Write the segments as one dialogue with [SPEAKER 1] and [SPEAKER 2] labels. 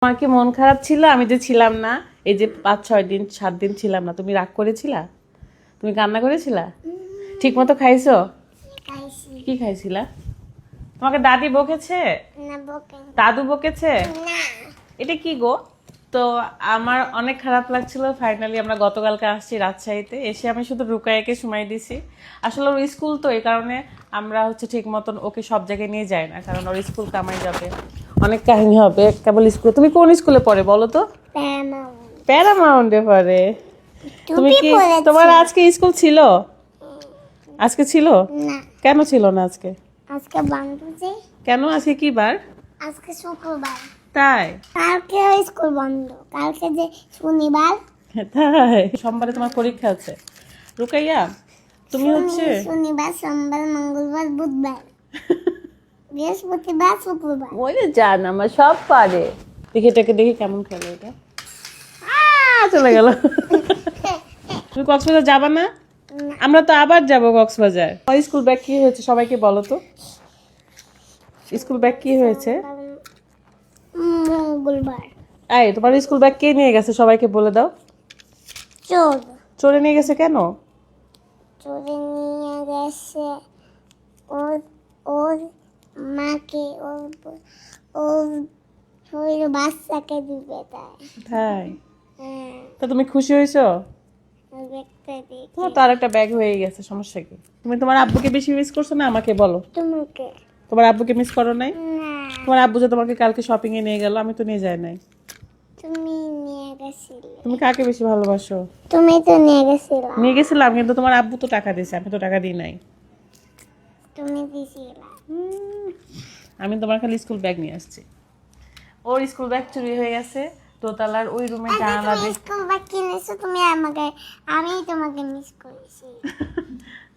[SPEAKER 1] তোমার কি মন খারাপ ছিল আমি যে ছিলাম না? এই যে 5-6 দিন 7 দিন ছিলাম না, তুমি রাগ করেছিলা? তুমি কান্না করেছিলা? ঠিক মতো খাইছো? কি খাইছিলা? তোমাকে দাদি বকেছে? দাদু বকেছে? এটা কি গো? তো আমার অনেক খারাপ লাগছিল। ফাইনালি আমরা গতকালকে আসছি রাজশাহীতে, এসে আমি শুধু রুকায়াকে সময় দিছি। আসলে ওর স্কুল তো, এই কারণে আমরা ঠিক মতন ওকে সব জায়গায় নিয়ে যাই না, কারণ ওর স্কুল কামাই যাবে, অনেক কাহিনী হবে কেবল স্কুলে। তুমি কোন স্কুলে পড়ে বলো তো? প্যারামাউন্টে পড়ে। তুমি কি, তোমার আজকে স্কুল ছিল? আজকে ছিল? কেন ছিল না আজকে?
[SPEAKER 2] আজকে বন্ধ যে।
[SPEAKER 1] কেন? আজকে কি বার?
[SPEAKER 2] আজকে শুক্রবার।
[SPEAKER 1] তাই?
[SPEAKER 2] কালকে স্কুল বন্ধ, কালকে যে শনিবার।
[SPEAKER 1] তাই? সোমবারে তোমার পরীক্ষা আছে রুকাইয়া? তুমি
[SPEAKER 2] শনিবার, সোমবার, মঙ্গলবার, বুধবার, বৃহস্পতিবার, শুক্রবার।
[SPEAKER 1] ওই জান আমার সব পারে। দেখি এটাকে, দেখি কেমন খেলে এটা। চলে গেল। তুমি কক্সবাজার যাবা না? আমরা তো আবার যাব কক্সবাজার। স্কুল ব্যাগ কি হয়েছে সবাইকে বলো তো? স্কুল ব্যাগ কি হয়েছে?
[SPEAKER 2] মঙ্গলবার।
[SPEAKER 1] এই তোমার স্কুল ব্যাগ কে নিয়ে গেছে সবাইকে বলে দাও।
[SPEAKER 2] চোর।
[SPEAKER 1] চোরে নিয়ে গেছে কেন?
[SPEAKER 2] চোরে নিয়ে গেছে ওর ওর মাকে, ওর বাচ্চাকে দিবে তাই।
[SPEAKER 1] তাই?
[SPEAKER 2] হ্যাঁ,
[SPEAKER 1] তা তুমি খুশি হয়েছো?
[SPEAKER 2] ওই ব্যাগটা দেখে।
[SPEAKER 1] তোমার তো আর একটা ব্যাগ হয়ে গেছে, সমস্যা কি? তুমি তোমার আব্বুকে বেশি মিস করছো না আমাকে বলো?
[SPEAKER 2] তোমাকে।
[SPEAKER 1] তোমার আব্বুকে মিস করো নাই?
[SPEAKER 2] না,
[SPEAKER 1] তোমার আব্বু যে তোমাকে কালকে শপিং এ নিয়ে গেল, আমি তো নিয়ে যাই নাই।
[SPEAKER 2] তুমি নিয়ে গেছিলে।
[SPEAKER 1] তুমি কাকে বেশি ভালোবাসো?
[SPEAKER 2] তুমি তো নিয়ে গেছিলা।
[SPEAKER 1] নিয়ে গেছিলাম, কিন্তু তোমার আব্বু তো টাকা দিয়েছে, আমি তো টাকা দিই নাই।
[SPEAKER 2] তুমি দিছিলা।
[SPEAKER 1] আমি তোমার খালি স্কুল ব্যাগ নিয়ে আসছি। ওর স্কুল ব্যাগ চুরি হয়ে গেছে দোতলার ওই রুমে জানালা দিয়ে।
[SPEAKER 2] স্কুল ব্যাগ কিনেছো তুমি আমাকে, আমি তোমাকে মিস করেছি।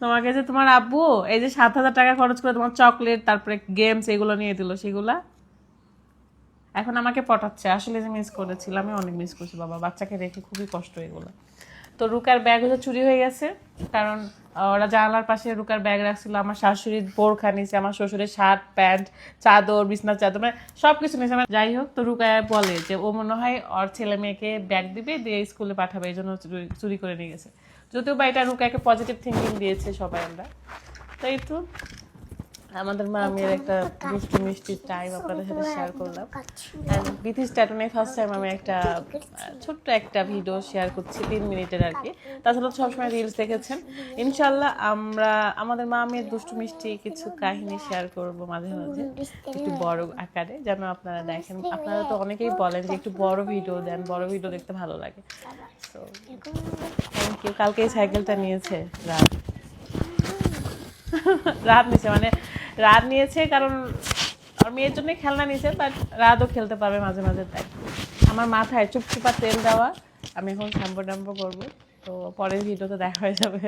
[SPEAKER 1] তোমাকে যে তোমার আব্বু এই যে 7,000 টাকা খরচ করে তোমার চকলেট তারপরে গেমস এগুলো নিয়ে দিল, সেগুলা এখন আমাকে পটাচ্ছে। আসলে যে মিস করেছিলাম, আমি অনেক মিস করছি বাবা, বাচ্চাকে রেখে খুবই কষ্ট এগুলো। তো রুকার ব্যাগ হচ্ছে চুরি হয়ে গেছে, কারণ ওরা জানালার পাশে রুকার ব্যাগ রাখছিল। আমার শাশুড়ির বোরখা নিছে, আমার শ্বশুরের শার্ট প্যান্ট চাদর বিছনার চাদর, মানে সব কিছু নিয়েছে। যাই হোক, তো রুকায় বলে যে ও মনে হয় ওর ছেলে মেয়েকে ব্যাগ দিবে, দিয়ে স্কুলে পাঠাবে, এই জন্য চুরি করে নিয়ে গেছে। যদিও বা এটা রুকাকে পজিটিভ থিঙ্কিং দিয়েছে সবাই আমরা। তো এই তো আমাদের মামির একটা মিষ্টি মিষ্টি টাইম আপনাদের সাথে শেয়ার করলাম। বিথিস ট্যাটু নিয়ে ফার্স্ট টাইম আমি একটা ছোট্ট একটা ভিডিও শেয়ার করছি, 3 মিনিটের আর কি। তাছাড়া সবসময় রিলস দেখেছেন। ইনশাল্লাহ আমরা আমাদের মামির দুষ্টু মিষ্টি কিছু কাহিনী শেয়ার করব মাঝে মাঝে, একটু বড় আকারে, যেন আপনারা দেখেন। আপনারা তো অনেকেই বলেন যে একটু বড় ভিডিও দেন, বড় ভিডিও দেখতে ভালো লাগে। তো থ্যাংক ইউ। কালকে এই সাইকেলটা নিয়েছে রাত নিয়েছে, মানে রাত নিয়েছে কারণ আর মেয়ের জন্য খেলনা নিয়েছে, বাট রাতও খেলতে পারবে মাঝে মাঝে। তাই আমার মাথায় চুপচুপা তেল দেওয়া, আমি এখন শ্যাম্পু ট্যাম্পু করবো। তো পরের ভিডিওতে দেখা হয়ে যাবে।